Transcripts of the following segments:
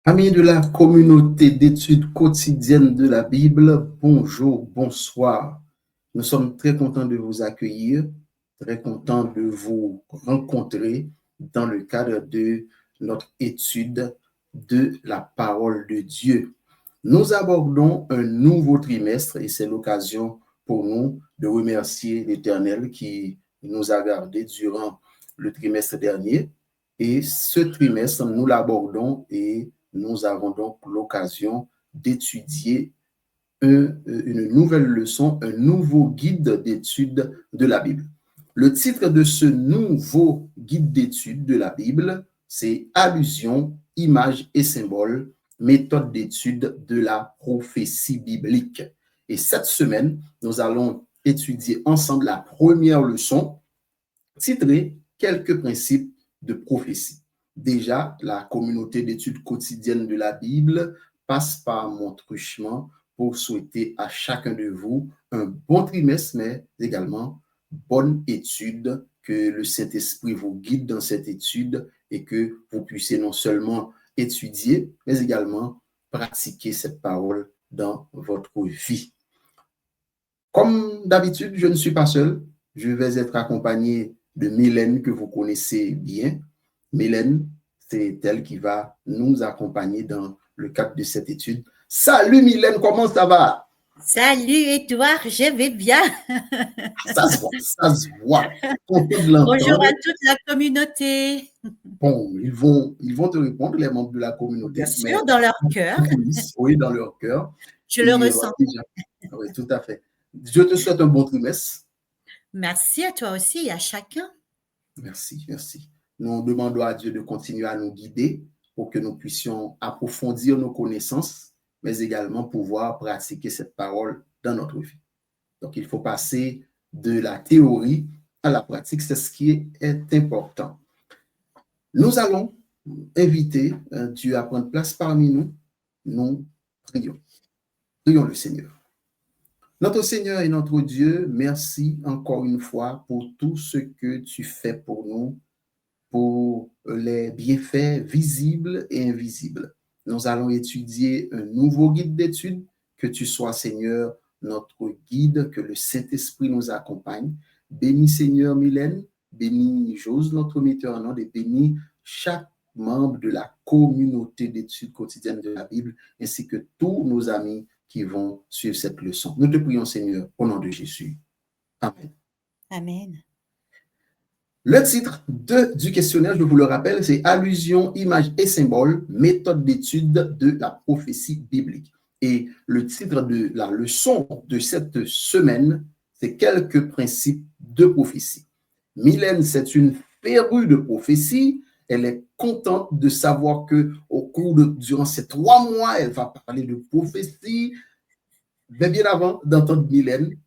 Amis de la communauté d'études quotidiennes de la Bible, bonjour, bonsoir. Nous sommes très contents de vous accueillir, très contents de vous rencontrer dans le cadre de notre étude de la parole de Dieu. Nous abordons un nouveau trimestre et c'est l'occasion pour nous de remercier l'Éternel qui nous a gardés durant le trimestre dernier. Et ce trimestre, nous l'abordons et nous avons donc l'occasion d'étudier une nouvelle leçon, un nouveau guide d'études de la Bible. Le titre de ce nouveau guide d'études de la Bible, c'est Allusions, images et symboles, méthode d'étude de la prophétie biblique. Et cette semaine, nous allons étudier ensemble la première leçon titrée Quelques principes de prophétie. Déjà, la communauté d'études quotidiennes de la Bible passe par mon truchement pour souhaiter à chacun de vous un bon trimestre, mais également bonne étude, que le Saint-Esprit vous guide dans cette étude et que vous puissiez non seulement étudier, mais également pratiquer cette parole dans votre vie. Comme d'habitude, je ne suis pas seul. Je vais être accompagné de Mylène, que vous connaissez bien. Mylène, c'est elle qui va nous accompagner dans le cadre de cette étude. Salut Mylène, comment ça va? Salut Édouard, je vais bien. Ça se voit, ça se voit. Content de Bonjour l'entendre. à toute la communauté. Bon, ils vont te répondre, les membres de la Bien communauté, mais sûr, dans leur cœur. oui, dans leur cœur. Je le Et ressens. déjà, oui, tout à fait. Je te souhaite un bon trimestre. Merci à toi aussi et à chacun. Merci, merci. Nous demandons à Dieu de continuer à nous guider pour que nous puissions approfondir nos connaissances, mais également pouvoir pratiquer cette parole dans notre vie. Donc, il faut passer de la théorie à la pratique, c'est ce qui est important. Nous allons inviter Dieu à prendre place parmi nous. Nous prions. Prions le Seigneur. Notre Seigneur et notre Dieu, merci encore une fois pour tout ce que tu fais pour nous, pour les bienfaits visibles et invisibles. Nous allons étudier un nouveau guide d'études. Que tu sois, Seigneur, notre guide, que le Saint-Esprit nous accompagne. Bénis, Seigneur, Mylène, bénis Jose, notre metteur en ordre, et bénis chaque membre de la communauté d'études quotidiennes de la Bible, ainsi que tous nos amis qui vont suivre cette leçon. Nous te prions, Seigneur, au nom de Jésus. Amen. Amen. Le titre du questionnaire, je vous le rappelle, c'est Allusions, images et symboles, méthode d'étude de la prophétie biblique. Et le titre de la leçon de cette semaine, c'est Quelques principes de prophétie. Mylène, c'est une férue de prophétie. Elle est contente de savoir que durant ces 3 mois, elle va parler de prophétie. Mais bien avant d'entendre Mylène,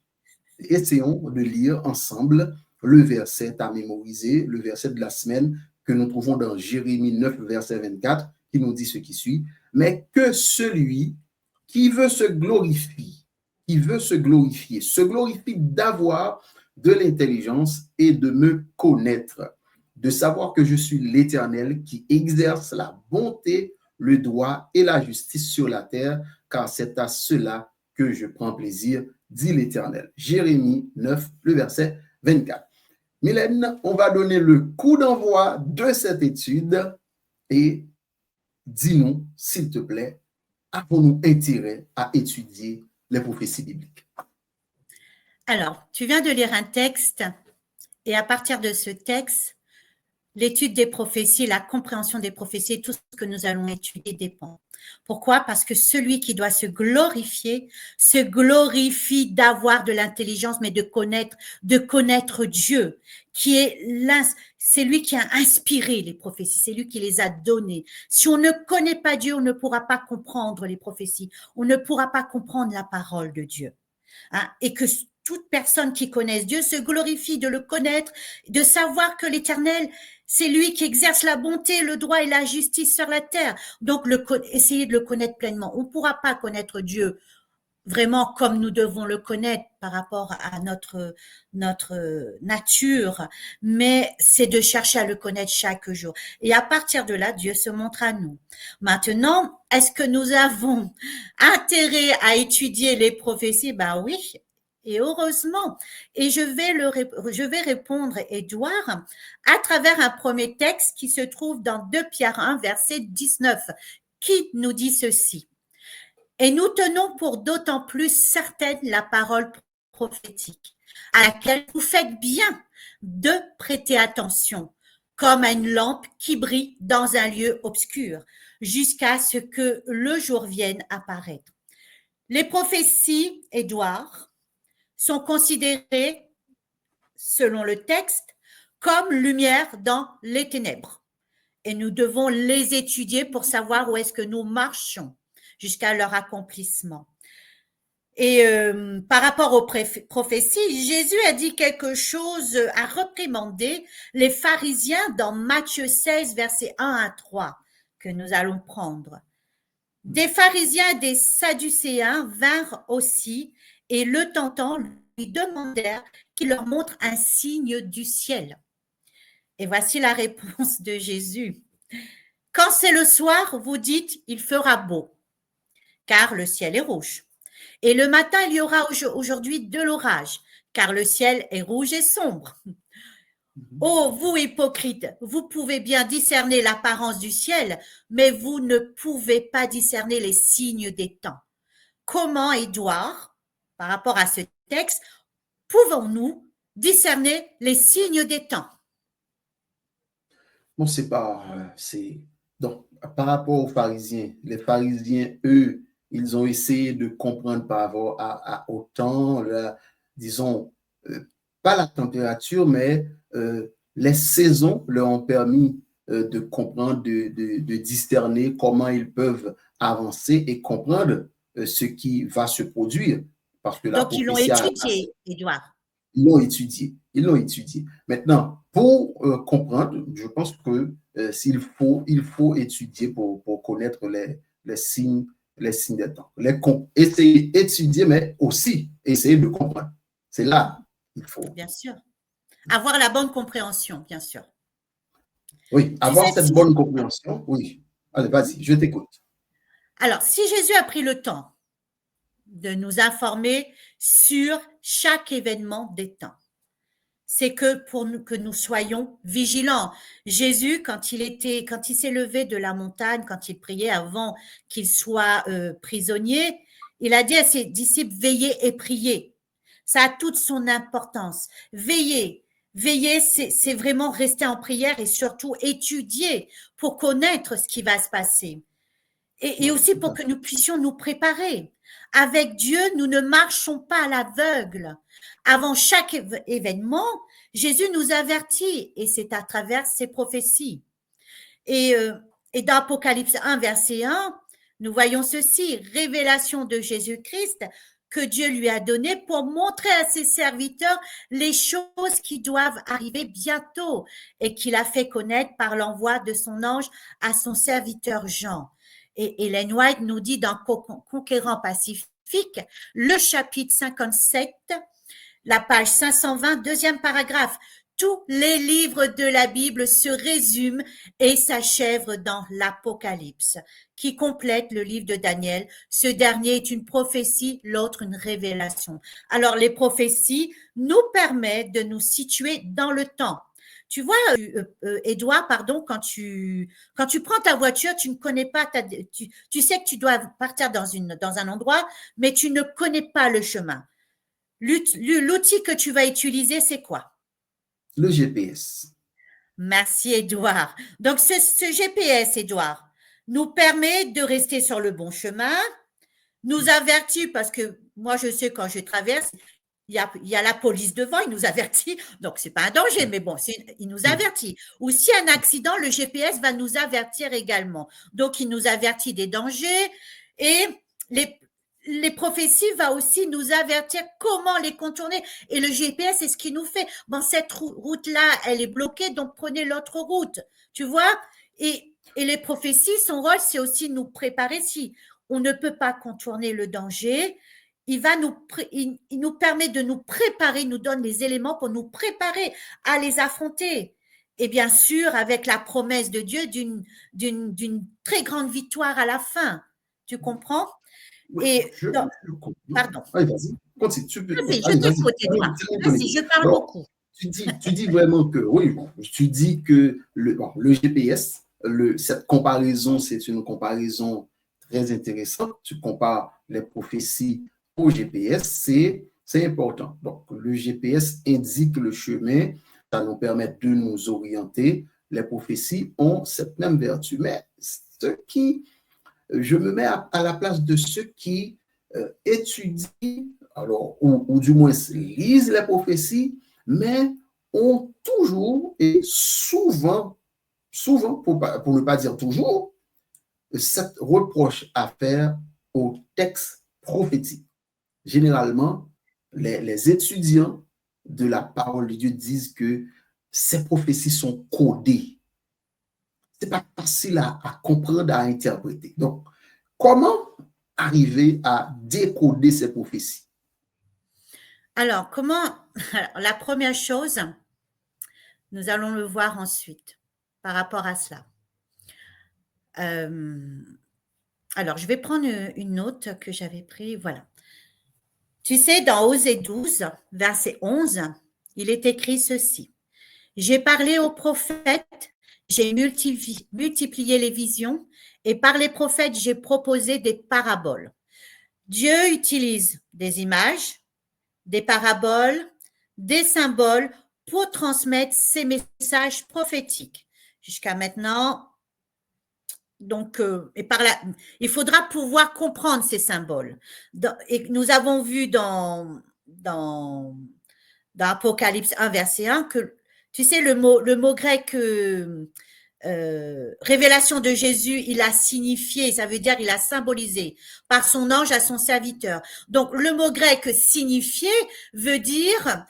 essayons de lire ensemble le verset à mémoriser, le verset de la semaine que nous trouvons dans Jérémie 9, verset 24, qui nous dit ce qui suit. Mais que celui qui veut se glorifier, se glorifie d'avoir de l'intelligence et de me connaître, de savoir que je suis l'Éternel qui exerce la bonté, le droit et la justice sur la terre, car c'est à cela que je prends plaisir, dit l'Éternel. Jérémie 9, le verset 24. Mylène, on va donner le coup d'envoi de cette étude et dis-nous, s'il te plaît, avons-nous intérêt à étudier les prophéties bibliques? Alors, tu viens de lire un texte et à partir de ce texte, l'étude des prophéties, la compréhension des prophéties, tout ce que nous allons étudier dépend. Pourquoi? Parce que celui qui doit se glorifie d'avoir de l'intelligence, mais de connaître Dieu, c'est lui qui a inspiré les prophéties, c'est lui qui les a données. Si on ne connaît pas Dieu, on ne pourra pas comprendre les prophéties, on ne pourra pas comprendre la parole de Dieu. Et que toute personne qui connaisse Dieu se glorifie de le connaître, de savoir que l'Éternel, c'est lui qui exerce la bonté, le droit et la justice sur la terre. Donc, essayer de le connaître pleinement. On ne pourra pas connaître Dieu vraiment comme nous devons le connaître par rapport à notre nature, mais c'est de chercher à le connaître chaque jour. Et à partir de là, Dieu se montre à nous. Maintenant, est-ce que nous avons intérêt à étudier les prophéties? Ben oui, et heureusement. Et je vais répondre, Édouard, à travers un premier texte qui se trouve dans 2 Pierre 1, verset 19, qui nous dit ceci. Et nous tenons pour d'autant plus certaine la parole prophétique, à laquelle vous faites bien de prêter attention, comme à une lampe qui brille dans un lieu obscur, jusqu'à ce que le jour vienne apparaître. Les prophéties, Édouard, sont considérées, selon le texte, comme lumière dans les ténèbres. Et nous devons les étudier pour savoir où est-ce que nous marchons jusqu'à leur accomplissement. Et par rapport aux prophéties, Jésus a dit quelque chose, a reprimandé les pharisiens dans Matthieu 16, versets 1 à 3, que nous allons prendre. Des pharisiens et des sadducéens vinrent aussi et le tentant lui demandèrent qu'il leur montre un signe du ciel. Et voici la réponse de Jésus. Quand c'est le soir, vous dites, il fera beau, car le ciel est rouge. Et le matin, il y aura aujourd'hui de l'orage, car le ciel est rouge et sombre. Oh, vous hypocrites, vous pouvez bien discerner l'apparence du ciel, mais vous ne pouvez pas discerner les signes des temps. Comment, Édouard, par rapport à ce texte, pouvons-nous discerner les signes des temps? Bon, donc, par rapport aux pharisiens, les pharisiens, eux, ils ont essayé de comprendre par rapport au temps, disons, pas la température, mais les saisons leur ont permis de comprendre, de discerner comment ils peuvent avancer et comprendre ce qui va se produire. Parce que la Donc, ils l'ont prophétie étudié, Édouard. ils l'ont étudié. Ils l'ont étudié. Maintenant, pour comprendre, je pense que il faut étudier pour connaître les signes des temps. Essayer d'étudier, mais aussi essayer de comprendre. C'est là il faut. Bien sûr. Avoir la bonne compréhension, bien sûr. Oui, avoir cette bonne compréhension. Oui. Allez, vas-y, je t'écoute. Alors, si Jésus a pris le temps de nous informer sur chaque événement des temps, c'est que pour que nous soyons vigilants. Jésus, quand il s'est levé de la montagne, quand il priait avant qu'il soit prisonnier, il a dit à ses disciples, veillez et priez. Ça a toute son importance. Veillez, c'est vraiment rester en prière et surtout étudier pour connaître ce qui va se passer. Et aussi pour que nous puissions nous préparer. Avec Dieu, nous ne marchons pas à l'aveugle. Avant chaque événement, Jésus nous avertit, et c'est à travers ses prophéties. Et dans Apocalypse 1, verset 1, nous voyons ceci, révélation de Jésus-Christ que Dieu lui a donné pour montrer à ses serviteurs les choses qui doivent arriver bientôt et qu'il a fait connaître par l'envoi de son ange à son serviteur Jean. Et Ellen White nous dit dans Conquérant Pacifique, le chapitre 57, la page 520, deuxième paragraphe. Tous les livres de la Bible se résument et s'achèvent dans l'Apocalypse, qui complète le livre de Daniel. Ce dernier est une prophétie, l'autre une révélation. Alors, les prophéties nous permettent de nous situer dans le temps. Tu vois, Édouard, pardon, quand tu prends ta voiture, tu ne connais pas, tu sais que tu dois partir dans un endroit, mais tu ne connais pas le chemin. L'outil que tu vas utiliser, c'est quoi? Le GPS. Merci, Édouard. Donc, ce GPS, Édouard, nous permet de rester sur le bon chemin, nous avertit, parce que moi, je sais quand je traverse, il y a la police devant, il nous avertit. Donc, ce n'est pas un danger, mais bon, il nous avertit. Ou s'il y a un accident, le GPS va nous avertir également. Donc, il nous avertit des dangers et les prophéties va aussi nous avertir comment les contourner. Et le GPS, c'est ce qui nous fait. Bon, cette route-là, elle est bloquée, donc prenez l'autre route. Tu vois? Et les prophéties, son rôle, c'est aussi nous préparer si on ne peut pas contourner le danger. il nous permet de nous préparer, nous donne les éléments pour nous préparer à les affronter. Et bien sûr, avec la promesse de Dieu d'une très grande victoire à la fin. Tu comprends? Oui, Et je comprends. pardon. Allez, vas-y, continue. Vas-y, je Allez, vas-y. t'écoute, Edouard. Vas-y, je parle Donc, beaucoup. tu dis vraiment que, oui, bon, tu dis que le GPS, cette comparaison, c'est une comparaison très intéressante. Tu compares les prophéties au GPS, c'est important. Donc, le GPS indique le chemin, ça nous permet de nous orienter. Les prophéties ont cette même vertu. Mais je me mets à la place de ceux qui étudient, alors, ou du moins lisent les prophéties, mais ont toujours et souvent, pour ne pas dire toujours, cette reproche à faire au texte prophétique. Généralement, les étudiants de la parole de Dieu disent que ces prophéties sont codées. Ce n'est pas facile à comprendre, à interpréter. Donc, comment arriver à décoder ces prophéties? Alors, la première chose, nous allons le voir ensuite par rapport à cela. Alors, je vais prendre une note que j'avais prise. Voilà. Tu sais, dans Osée 12, verset 11, il est écrit ceci. J'ai parlé aux prophètes, j'ai multiplié les visions, et par les prophètes, j'ai proposé des paraboles. Dieu utilise des images, des paraboles, des symboles pour transmettre ses messages prophétiques. Jusqu'à maintenant, donc, il faudra pouvoir comprendre ces symboles. Et nous avons vu dans Apocalypse 1, verset 1, que, tu sais, le mot grec révélation de Jésus, il a signifié, ça veut dire il a symbolisé par son ange à son serviteur. Donc, le mot grec signifier veut dire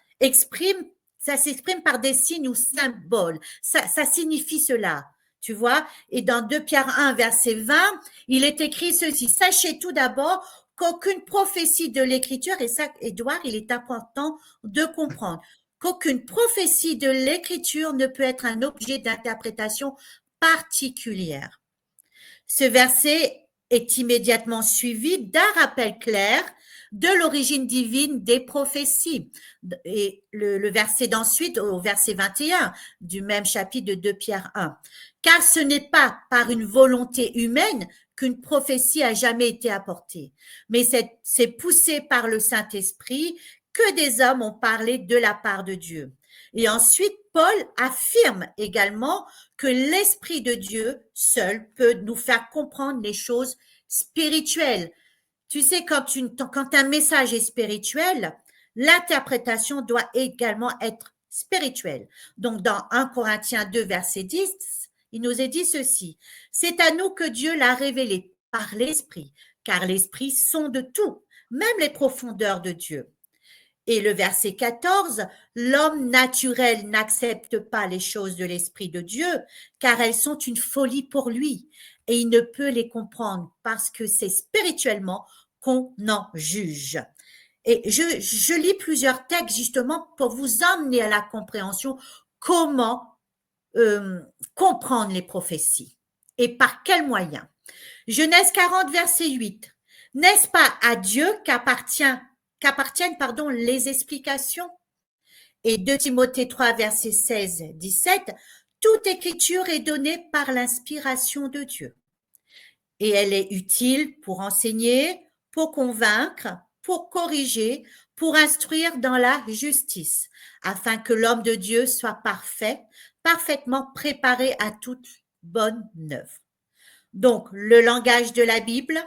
ça s'exprime par des signes ou symboles. Ça signifie cela. Tu vois, et dans 2 Pierre 1, verset 20, il est écrit ceci. Sachez tout d'abord qu'aucune prophétie de l'Écriture, et ça, Édouard, il est important de comprendre, qu'aucune prophétie de l'Écriture ne peut être un objet d'interprétation particulière. Ce verset est immédiatement suivi d'un rappel clair de l'origine divine des prophéties. Et le verset d'ensuite, au verset 21 du même chapitre de 2 Pierre 1. Car ce n'est pas par une volonté humaine qu'une prophétie a jamais été apportée, mais c'est poussé par le Saint-Esprit que des hommes ont parlé de la part de Dieu. Et ensuite, Paul affirme également que l'Esprit de Dieu seul peut nous faire comprendre les choses spirituelles. Tu sais, quand un message est spirituel, l'interprétation doit également être spirituelle. Donc, dans 1 Corinthiens 2, verset 10, il nous est dit ceci. C'est à nous que Dieu l'a révélé par l'Esprit, car l'Esprit sonde tout, même les profondeurs de Dieu. Et le verset 14, l'homme naturel n'accepte pas les choses de l'Esprit de Dieu, car elles sont une folie pour lui, et il ne peut les comprendre parce que c'est spirituellement qu'on en juge. Et je lis plusieurs textes justement pour vous emmener à la compréhension comment comprendre les prophéties et par quels moyens. Genèse 40, verset 8. N'est-ce pas à Dieu qu'appartiennent les explications? Et 2 Timothée 3, verset 16, 17, toute écriture est donnée par l'inspiration de Dieu. Et elle est utile pour enseigner, pour convaincre, pour corriger, pour instruire dans la justice, afin que l'homme de Dieu soit parfait, parfaitement préparé à toute bonne œuvre. Donc, le langage de la Bible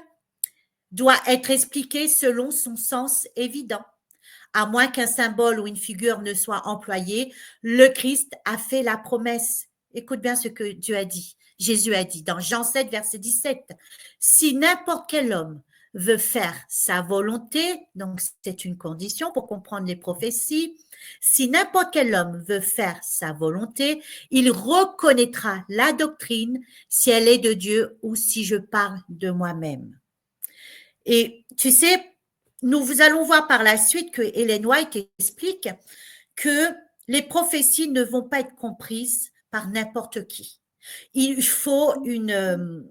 doit être expliqué selon son sens évident. À moins qu'un symbole ou une figure ne soit employé, le Christ a fait la promesse. Écoute bien ce que Dieu a dit. Jésus a dit dans Jean 7, verset 17, « Si n'importe quel homme veut faire sa volonté, donc c'est une condition pour comprendre les prophéties, si n'importe quel homme veut faire sa volonté, il reconnaîtra la doctrine si elle est de Dieu ou si je parle de moi-même. » Et tu sais, nous allons voir par la suite que Ellen White explique que les prophéties ne vont pas être comprises par n'importe qui. Il faut une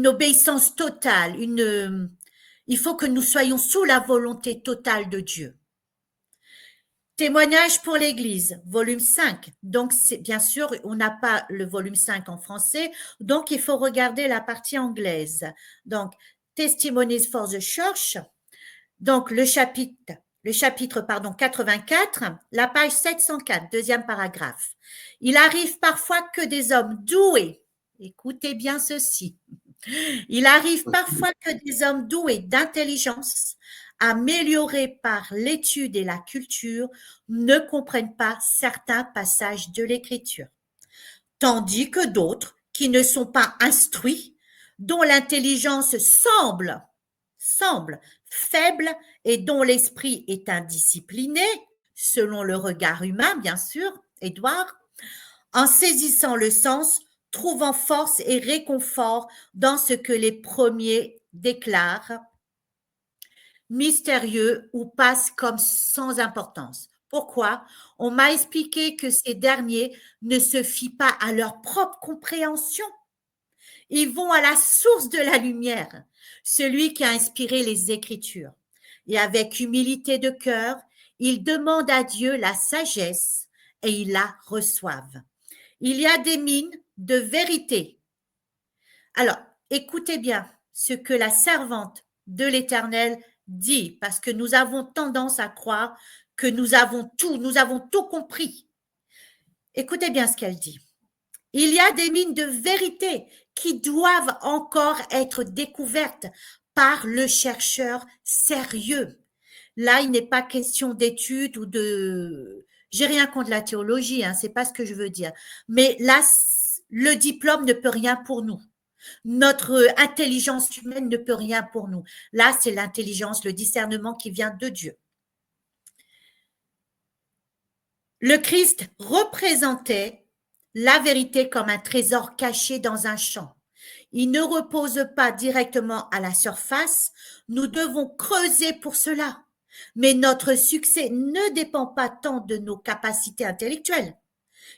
obéissance totale, il faut que nous soyons sous la volonté totale de Dieu. Témoignage pour l'Église, volume 5. Donc, bien sûr, on n'a pas le volume 5 en français, donc il faut regarder la partie anglaise. Donc, Testimonies for the Church, donc le chapitre 84, la page 704, deuxième paragraphe. Il arrive parfois que des hommes doués, écoutez bien ceci, il arrive parfois que des hommes doués d'intelligence, améliorés par l'étude et la culture, ne comprennent pas certains passages de l'Écriture, tandis que d'autres, qui ne sont pas instruits, dont l'intelligence semble faible et dont l'esprit est indiscipliné, selon le regard humain, bien sûr, Édouard, en saisissant le sens, trouvant force et réconfort dans ce que les premiers déclarent mystérieux ou passent comme sans importance. Pourquoi? On m'a expliqué que ces derniers ne se fient pas à leur propre compréhension. Ils vont à la source de la lumière, celui qui a inspiré les Écritures. Et avec humilité de cœur, ils demandent à Dieu la sagesse et ils la reçoivent. Il y a des mines de vérité. Alors, écoutez bien ce que la servante de l'Éternel dit, parce que nous avons tendance à croire que nous avons tout compris. Écoutez bien ce qu'elle dit. Il y a des mines de vérité qui doivent encore être découvertes par le chercheur sérieux. Là, il n'est pas question d'études ou de... J'ai rien contre la théologie, c'est pas ce que je veux dire. Mais là, le diplôme ne peut rien pour nous. Notre intelligence humaine ne peut rien pour nous. Là, c'est l'intelligence, le discernement qui vient de Dieu. Le Christ représentait la vérité comme un trésor caché dans un champ. Il ne repose pas directement à la surface. Nous devons creuser pour cela. Mais notre succès ne dépend pas tant de nos capacités intellectuelles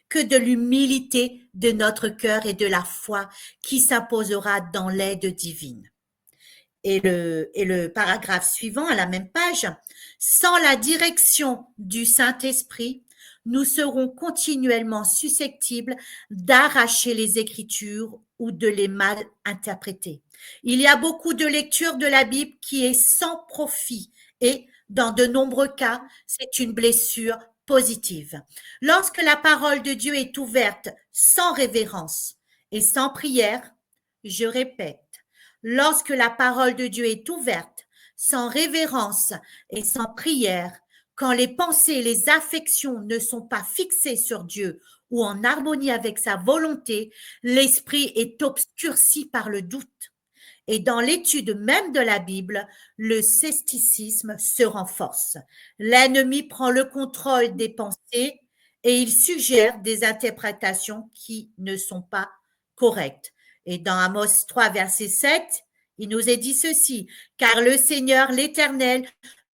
que de l'humilité de notre cœur et de la foi qui s'imposera dans l'aide divine. Et le paragraphe suivant à la même page, sans la direction du Saint-Esprit, nous serons continuellement susceptibles d'arracher les Écritures ou de les mal interpréter. Il y a beaucoup de lectures de la Bible qui est sans profit et, dans de nombreux cas, c'est une blessure positive. Lorsque la parole de Dieu est ouverte sans révérence et sans prière, je répète, lorsque la parole de Dieu est ouverte sans révérence et sans prière, quand les pensées et les affections ne sont pas fixées sur Dieu ou en harmonie avec sa volonté, l'esprit est obscurci par le doute. Et dans l'étude même de la Bible, le scepticisme se renforce. L'ennemi prend le contrôle des pensées et il suggère des interprétations qui ne sont pas correctes. Et dans Amos 3, verset 7, il nous est dit ceci, « Car le Seigneur, l'Éternel,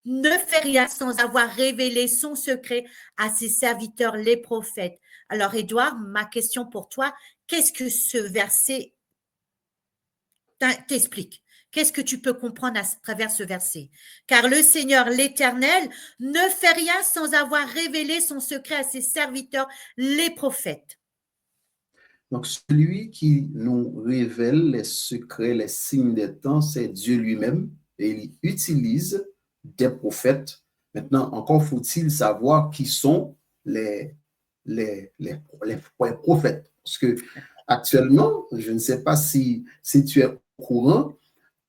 ne fait rien sans avoir révélé son secret à ses serviteurs, les prophètes. » Alors, Édouard, ma question pour toi, qu'est-ce que ce verset t'explique? Qu'est-ce que tu peux comprendre à travers ce verset? Car le Seigneur, l'Éternel, ne fait rien sans avoir révélé son secret à ses serviteurs, les prophètes. Donc, celui qui nous révèle les secrets, les signes des temps, c'est Dieu lui-même et il utilise des prophètes. Maintenant, encore faut-il savoir qui sont les prophètes. Parce que actuellement, je ne sais pas si tu es au courant,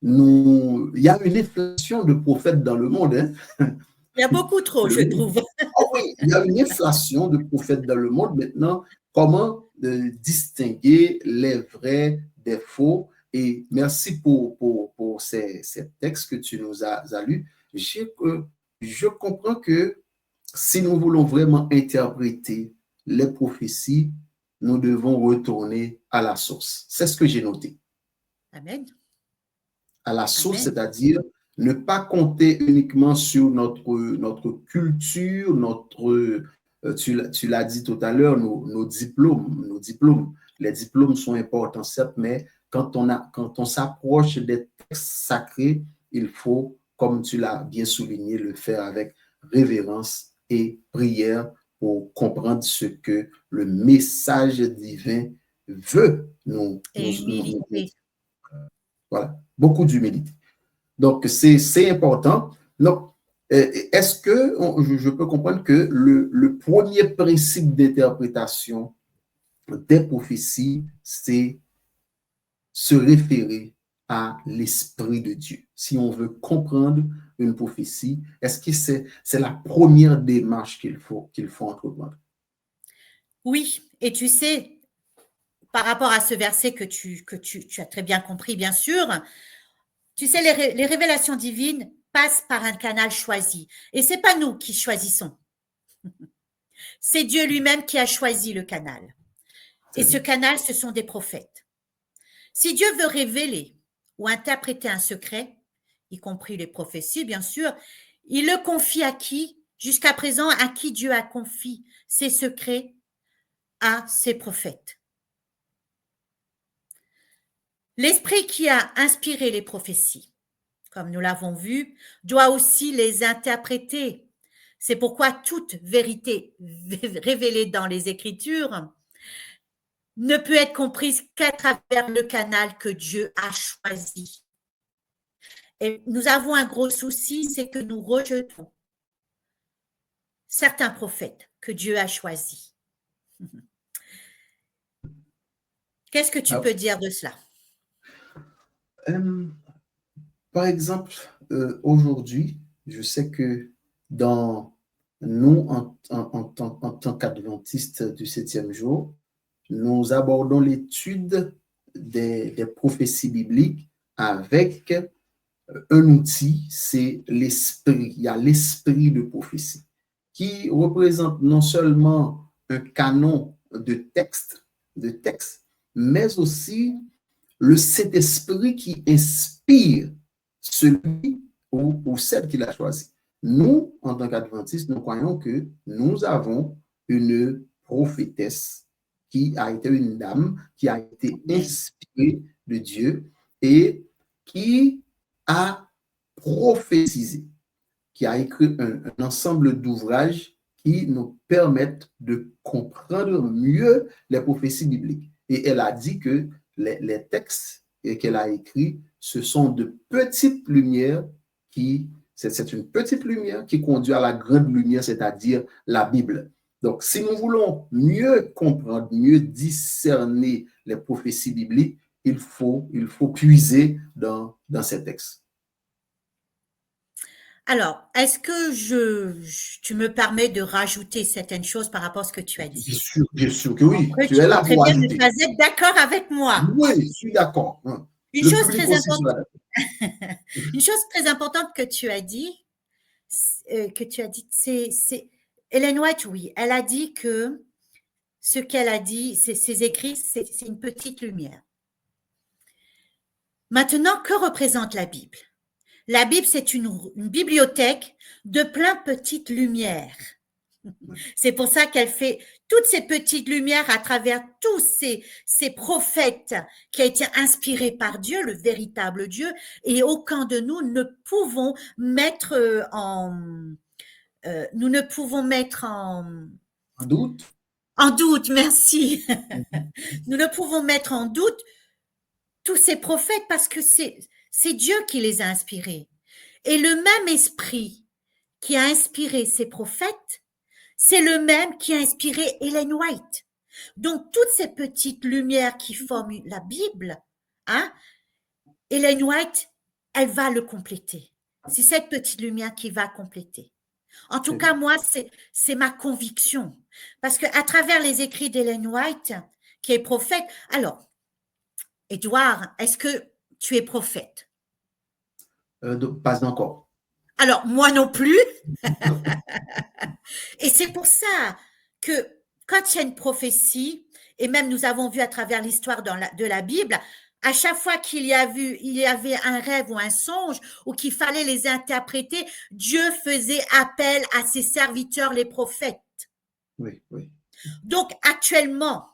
il y a une inflation de prophètes dans le monde. Il y a beaucoup trop, je trouve. Ah oui, il y a une inflation de prophètes dans le monde. Maintenant, comment distinguer les vrais des faux? Et merci pour ces textes que tu nous as lus. Je comprends que si nous voulons vraiment interpréter les prophéties, nous devons retourner à la source. C'est ce que j'ai noté. Amen. à la source, Amen. c'est-à-dire ne pas compter uniquement sur notre culture, tu l'as dit tout à l'heure, nos diplômes, nos diplômes. Les diplômes sont importants, certes, mais quand on s'approche des textes sacrés, il faut, comme tu l'as bien souligné, le faire avec révérence et prière pour comprendre ce que le message divin veut Et humilité. voilà, beaucoup d'humilité. Donc, c'est important. Donc, est-ce que je peux comprendre que le premier principe d'interprétation des prophéties, c'est se référer à l'Esprit de Dieu. Si on veut comprendre une prophétie, est-ce que c'est la première démarche qu'il faut entreprendre? Oui, et tu sais, par rapport à ce verset que tu as très bien compris, bien sûr, tu sais, les révélations divines passent par un canal choisi. Et c'est pas nous qui choisissons. C'est Dieu lui-même qui a choisi le canal. Et ce canal, ce sont des prophètes. Si Dieu veut révéler ou interpréter un secret, y compris les prophéties, bien sûr, il le confie à qui? Jusqu'à présent, à qui Dieu a confié ses secrets? À ses prophètes. L'esprit qui a inspiré les prophéties, comme nous l'avons vu, doit aussi les interpréter. C'est pourquoi toute vérité révélée dans les Écritures ne peut être comprise qu'à travers le canal que Dieu a choisi. Et nous avons un gros souci, c'est que nous rejetons certains prophètes que Dieu a choisis. Qu'est-ce que tu peux dire de cela? Par exemple, aujourd'hui, je sais que dans nous, en tant qu'adventistes du 7e jour, nous abordons l'étude des prophéties bibliques avec un outil, c'est l'esprit. Il y a l'esprit de prophétie qui représente non seulement un canon de texte, mais aussi le Saint-Esprit qui inspire celui ou celle qu'il a choisi. Nous, en tant qu'adventistes, nous croyons que nous avons une prophétesse qui a été une dame, qui a été inspirée de Dieu et qui a prophétisé, qui a écrit un ensemble d'ouvrages qui nous permettent de comprendre mieux les prophéties bibliques. Et elle a dit que les textes qu'elle a écrits, ce sont de petites lumières c'est une petite lumière qui conduit à la grande lumière, c'est-à-dire la Bible. Donc, si nous voulons mieux comprendre, mieux discerner les prophéties bibliques, il faut puiser dans ces textes. Alors, est-ce que tu me permets de rajouter certaines choses par rapport à ce que tu as dit? Bien sûr que oui. Après, Tu tu es peux là très pour bien ne ajouter. pas être d'accord avec moi. Oui, je suis d'accord. Une Le chose public très aussi importante, sera une chose très importante que tu as dit, c'est Ellen White, oui, elle a dit que ce qu'elle a dit, ses écrits, c'est une petite lumière. Maintenant, que représente la Bible? La Bible, c'est une bibliothèque de plein de petites lumières. C'est pour ça qu'elle fait toutes ces petites lumières à travers tous ces prophètes qui ont été inspirés par Dieu, le véritable Dieu, et aucun de nous ne pouvons mettre nous ne pouvons mettre en doute. En doute, merci. Nous ne pouvons mettre en doute tous ces prophètes parce que c'est Dieu qui les a inspirés. Et le même esprit qui a inspiré ces prophètes, c'est le même qui a inspiré Ellen White. Donc, toutes ces petites lumières qui forment la Bible, hein, Ellen White, elle va le compléter. C'est cette petite lumière qui va compléter. En tout cas, moi, c'est ma conviction. Parce qu'à travers les écrits d'Ellen White, qui est prophète, alors, Édouard, est-ce que tu es prophète? Pas encore. Alors, moi non plus. Et c'est pour ça que quand il y a une prophétie, et même nous avons vu à travers l'histoire de la Bible, À chaque fois il y avait un rêve ou un songe ou qu'il fallait les interpréter, Dieu faisait appel à ses serviteurs, les prophètes. Oui, oui. Donc actuellement,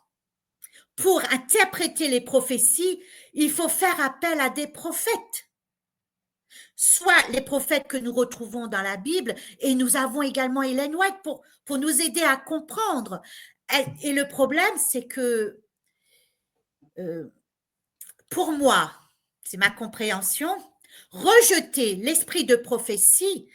pour interpréter les prophéties, il faut faire appel à des prophètes. Soit les prophètes que nous retrouvons dans la Bible, et nous avons également Ellen White pour nous aider à comprendre. Et le problème, c'est que pour moi, c'est ma compréhension, rejeter l'esprit de prophétie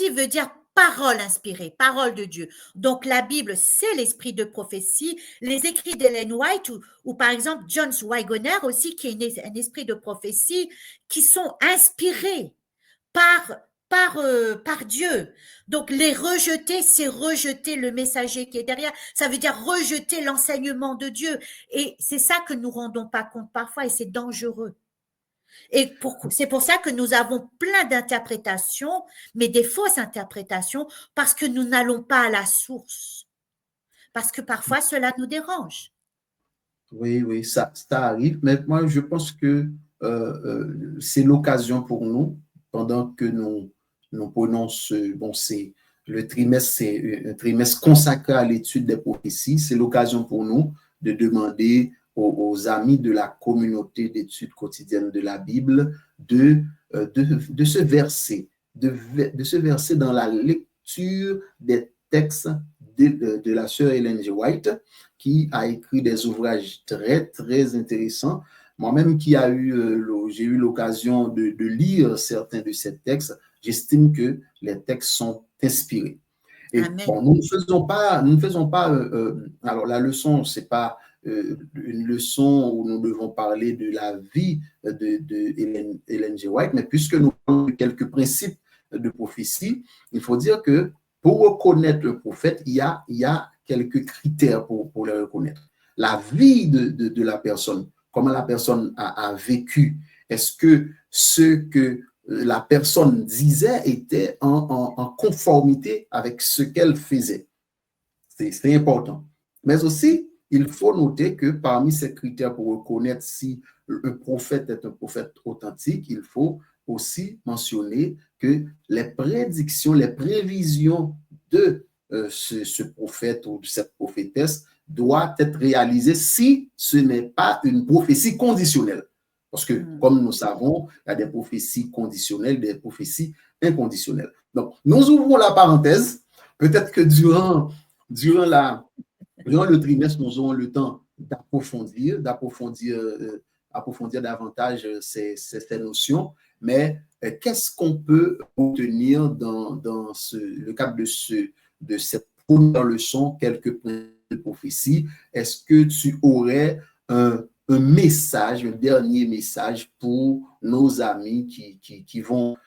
veut dire parole inspirée, parole de Dieu. Donc la Bible, c'est l'esprit de prophétie. Les écrits d'Ellen White ou par exemple John Wiggoner aussi, qui est un esprit de prophétie, qui sont inspirés par Dieu. Donc les rejeter, c'est rejeter le messager qui est derrière. Ça veut dire rejeter l'enseignement de Dieu. Et c'est ça que nous ne rendons pas compte parfois et c'est dangereux. Et c'est pour ça que nous avons plein d'interprétations, mais des fausses interprétations, parce que nous n'allons pas à la source. Parce que parfois, cela nous dérange. Oui, oui, ça arrive. Mais moi, je pense que c'est l'occasion pour nous, pendant que nous prenons c'est le trimestre, c'est un trimestre consacré à l'étude des prophéties. C'est l'occasion pour nous de demander aux amis de la communauté d'études quotidiennes de la Bible de se verser, de se verser dans la lecture des textes de la sœur Ellen G. White, qui a écrit des ouvrages très, très intéressants. Moi-même j'ai eu l'occasion de lire certains de ces textes, j'estime que les textes sont inspirés. Et Amen. Bon, nous ne faisons pas alors la leçon, c'est pas une leçon où nous devons parler de la vie de Ellen G. White, mais puisque nous parlons de quelques principes de prophétie, il faut dire que pour reconnaître le prophète, il y a quelques critères pour le reconnaître. La vie de la personne, comment la personne a vécu, est-ce que ce que la personne disait était en conformité avec ce qu'elle faisait. C'est important. Mais aussi, il faut noter que parmi ces critères pour reconnaître si un prophète est un prophète authentique, il faut aussi mentionner que les prédictions, les prévisions de ce prophète ou de cette prophétesse doivent être réalisées si ce n'est pas une prophétie conditionnelle. Parce que, comme nous savons, il y a des prophéties conditionnelles, des prophéties inconditionnelles. Donc, nous ouvrons la parenthèse. Peut-être que durant le trimestre, nous aurons le temps d'approfondir davantage ces notions. Mais qu'est-ce qu'on peut obtenir dans le cadre de cette première leçon, quelques points de prophétie? Est-ce que tu aurais un message, un dernier message pour nos amis qui vont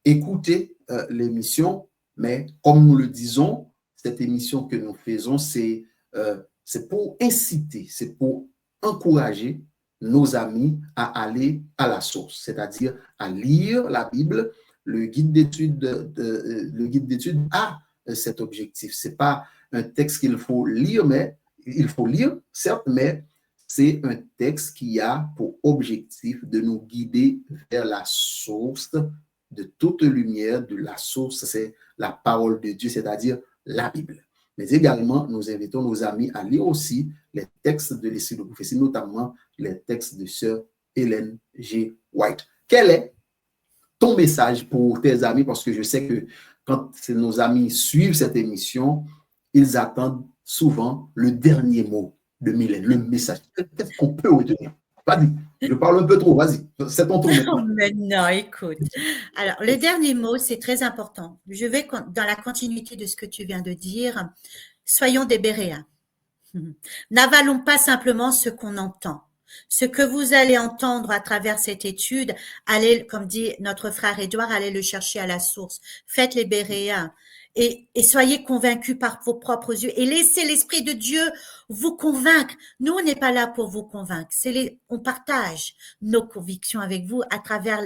écouter l'émission? Mais comme nous le disons, cette émission que nous faisons, c'est pour inciter, c'est pour encourager nos amis à aller à la source, c'est-à-dire à lire la Bible. Le guide d'études a cet objectif. Ce n'est pas un texte qu'il faut lire, mais il faut lire, certes, mais c'est un texte qui a pour objectif de nous guider vers la source de toute lumière. De la source, c'est la parole de Dieu, c'est-à-dire la Bible. Mais également, nous invitons nos amis à lire aussi les textes de l'Esprit de prophétie, notamment les textes de sœur Ellen G. White. Quel est ton message pour tes amis? Parce que je sais que quand nos amis suivent cette émission, ils attendent souvent le dernier mot de Mylène, le message. Qu'est-ce qu'on peut retenir? Vas-y, je parle un peu trop, vas-y, c'est ton tour maintenant. Mais non, écoute. Alors, le dernier mot, c'est très important. Je vais dans la continuité de ce que tu viens de dire. Soyons des Béréens. N'avalons pas simplement ce qu'on entend. Ce que vous allez entendre à travers cette étude, allez, comme dit notre frère Édouard, allez le chercher à la source. Faites les Béréens. Et soyez convaincus par vos propres yeux et laissez l'Esprit de Dieu vous convaincre. Nous, on n'est pas là pour vous convaincre. On partage nos convictions avec vous à travers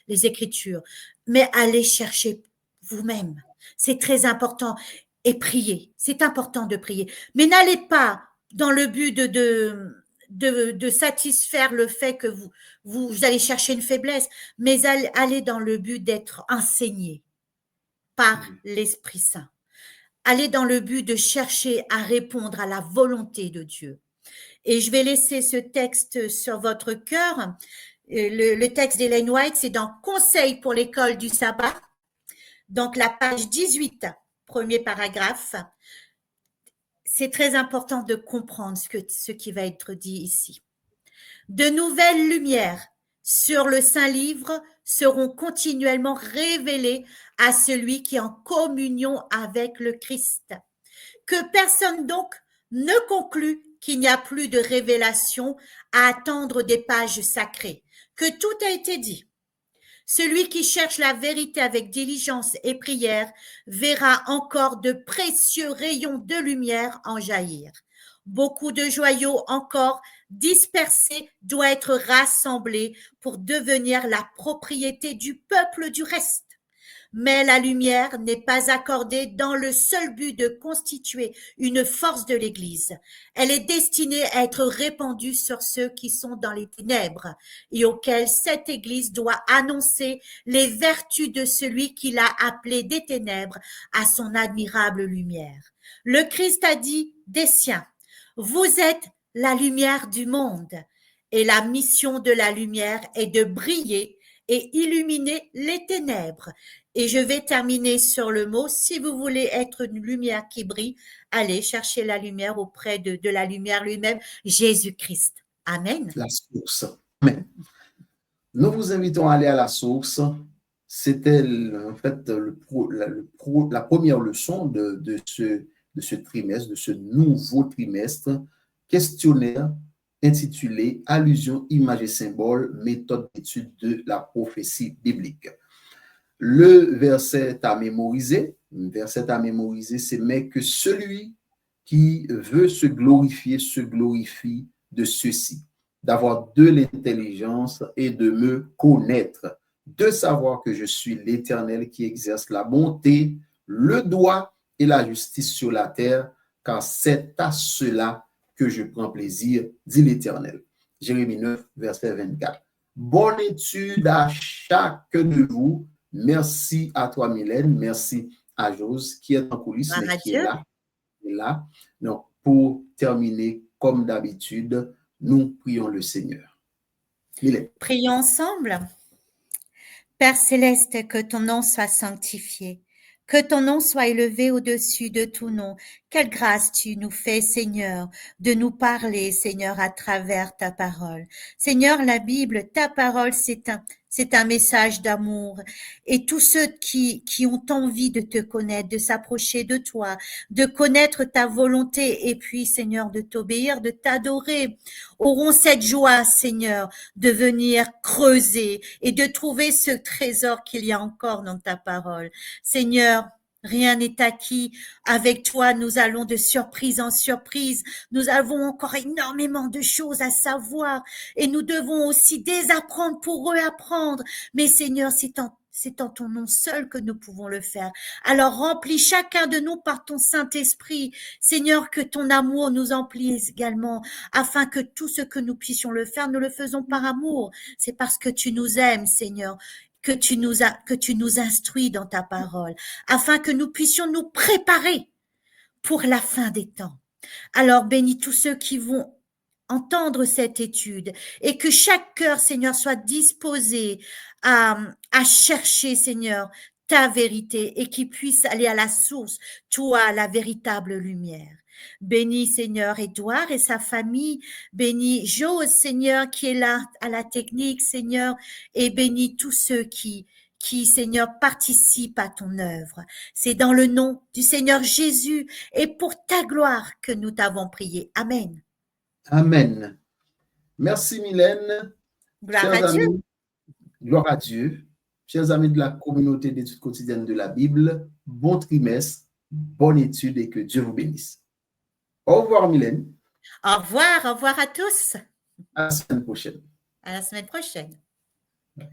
les Écritures. Mais allez chercher vous-même. C'est très important. Et priez. C'est important de prier. Mais n'allez pas dans le but de satisfaire le fait que vous allez chercher une faiblesse, mais allez dans le but d'être enseigné par l'Esprit Saint. Allez dans le but de chercher à répondre à la volonté de Dieu. Et je vais laisser ce texte sur votre cœur. Le texte d'Ellen White, c'est dans Conseil pour l'école du sabbat. Donc, la page 18, premier paragraphe. C'est très important de comprendre ce qui va être dit ici. De nouvelles lumières sur le Saint-Livre seront continuellement révélées à celui qui est en communion avec le Christ. Que personne donc ne conclue qu'il n'y a plus de révélation à attendre des pages sacrées, que tout a été dit. Celui qui cherche la vérité avec diligence et prière verra encore de précieux rayons de lumière en jaillir. Beaucoup de joyaux encore dispersés doivent être rassemblés pour devenir la propriété du peuple du reste. Mais la lumière n'est pas accordée dans le seul but de constituer une force de l'Église. Elle est destinée à être répandue sur ceux qui sont dans les ténèbres et auxquels cette Église doit annoncer les vertus de celui qui l'a appelé des ténèbres à son admirable lumière. Le Christ a dit des siens, « Vous êtes la lumière du monde » et la mission de la lumière est de briller et illuminer les ténèbres. Et je vais terminer sur le mot, si vous voulez être une lumière qui brille, allez chercher la lumière auprès de la lumière lui-même, Jésus-Christ. Amen. La source. Amen. Nous vous invitons à aller à la source. C'était en fait la première leçon de ce trimestre, de ce nouveau trimestre, questionnaire intitulé « Allusion, images et symboles, méthode d'étude de la prophétie biblique ». Le verset à mémoriser, c'est « Mais que celui qui veut se glorifie de ceci, d'avoir de l'intelligence et de me connaître, de savoir que je suis l'Éternel qui exerce la bonté, le droit et la justice sur la terre, car c'est à cela que je prends plaisir, dit l'Éternel. » Jérémie 9, verset 24. Bonne étude à chacun de vous. Merci à toi, Mylène. Merci à Jose, qui est en coulisses, mais qui est là. Donc, pour terminer, comme d'habitude, nous prions le Seigneur. Mylène. Prions ensemble. Père céleste, que ton nom soit sanctifié. Que ton nom soit élevé au-dessus de tout nom. Quelle grâce tu nous fais, Seigneur, de nous parler, Seigneur, à travers ta parole. Seigneur, la Bible, ta parole, c'est un message d'amour. Et tous ceux qui ont envie de te connaître, de s'approcher de toi, de connaître ta volonté et puis, Seigneur, de t'obéir, de t'adorer, auront cette joie, Seigneur, de venir creuser et de trouver ce trésor qu'il y a encore dans ta parole. Seigneur, rien n'est acquis. Avec toi, nous allons de surprise en surprise. Nous avons encore énormément de choses à savoir et nous devons aussi désapprendre pour réapprendre. Mais Seigneur, c'est en ton nom seul que nous pouvons le faire. Alors remplis chacun de nous par ton Saint-Esprit. Seigneur, que ton amour nous emplisse également, afin que tout ce que nous puissions le faire, nous le faisons par amour. C'est parce que tu nous aimes, Seigneur, que tu nous instruis dans ta parole, afin que nous puissions nous préparer pour la fin des temps. Alors bénis tous ceux qui vont entendre cette étude et que chaque cœur, Seigneur, soit disposé à chercher, Seigneur, ta vérité et qui puisse aller à la source, toi, la véritable lumière. Bénis, Seigneur, Édouard et sa famille. Bénis Jose, Seigneur, qui est là à la technique, Seigneur, et bénis tous ceux qui, Seigneur, participent à ton œuvre. C'est dans le nom du Seigneur Jésus et pour ta gloire que nous t'avons prié. Amen. Amen. Merci, Mylène. Gloire à Dieu. Gloire à Dieu. Chers amis de la communauté d'études quotidiennes de la Bible, bon trimestre, bonne étude et que Dieu vous bénisse. Au revoir, Mylène. Au revoir à tous. À la semaine prochaine. À la semaine prochaine. Ouais.